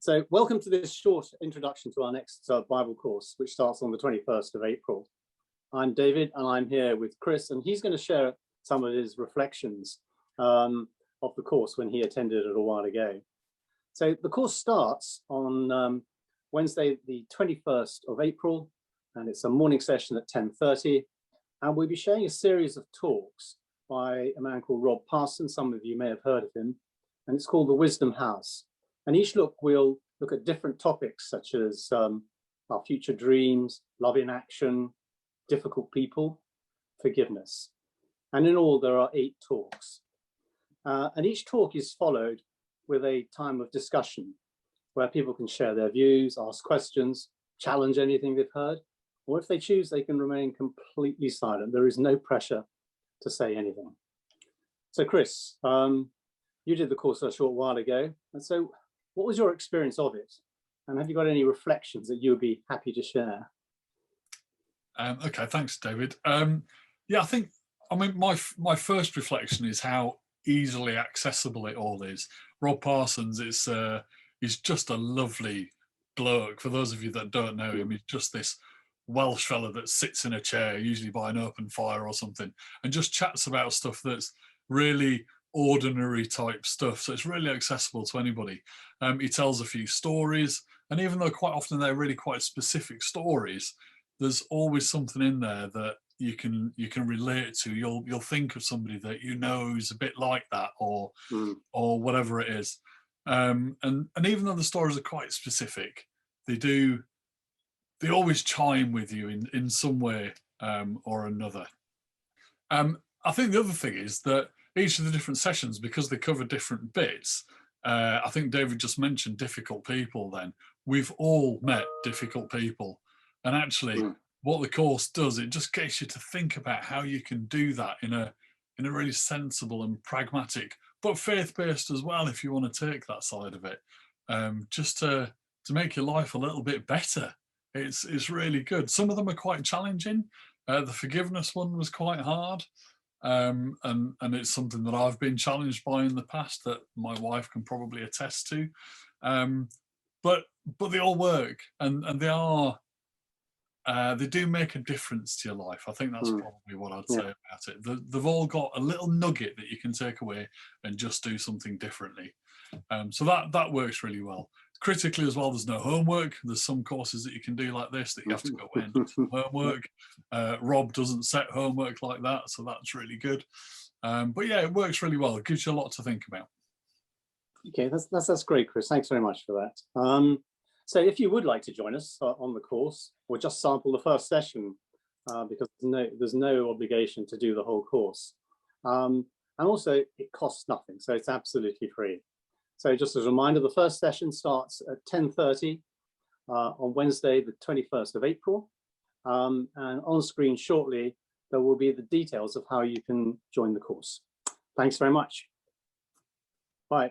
So welcome to this short introduction to our next Bible course, which starts on the 21st of April. I'm David, and I'm here with Chris, and he's going to share some of his reflections of the course when he attended it a while ago. So the course starts on Wednesday, the 21st of April, and it's a morning session at 10:30. And we'll be sharing a series of talks by a man called Rob Parsons. Some of you may have heard of him, and it's called The Wisdom House. And each we'll look at different topics such as our future dreams, love in action, difficult people, forgiveness. And in all, there are 8 talks. And each talk is followed with a time of discussion where people can share their views, ask questions, challenge anything they've heard, or if they choose, they can remain completely silent. There is no pressure to say anything. So Chris, you did the course a short while ago. And so what was your experience of it? And have you got any reflections that you would be happy to share? Okay, thanks, David. Yeah, I mean, my first reflection is how easily accessible it all is. Rob Parsons is just a lovely bloke. For those of you that don't know him, he's just this Welsh fella that sits in a chair, usually by an open fire or something, and just chats about stuff that's really ordinary type stuff. So it's really accessible to anybody. He tells a few stories, and even though quite often they're really quite specific stories, there's always something in there that you can relate to. You'll think of somebody that you know is a bit like that, or whatever it is. And even though the stories are quite specific, they always chime with you in some way or another. I think the other thing is that each of the different sessions, because they cover different bits, I think David just mentioned difficult people then. We've all met difficult people. And actually, what the course does, it just gets you to think about how you can do that in a really sensible and pragmatic, but faith-based as well, if you want to take that side of it, just to make your life a little bit better. It's really good. Some of them are quite challenging. The forgiveness one was quite hard. And it's something that I've been challenged by in the past that my wife can probably attest to. But they all work, and they do make a difference to your life. I think that's probably what I'd say about it. They've all got a little nugget that you can take away and just do something differently. So that works really well. Critically as well, there's no homework. There's some courses that you can do like this that you have to go in and do some homework. Rob doesn't set homework like that, so that's really good. But yeah, it works really well. It gives you a lot to think about. Okay, that's great, Chris. Thanks very much for that. So if you would like to join us on the course, or just sample the first session, because there's no obligation to do the whole course. And also, it costs nothing, so it's absolutely free. So just as a reminder, the first session starts at 10:30 on Wednesday, the 21st of April. And on screen shortly, there will be the details of how you can join the course. Thanks very much. Bye.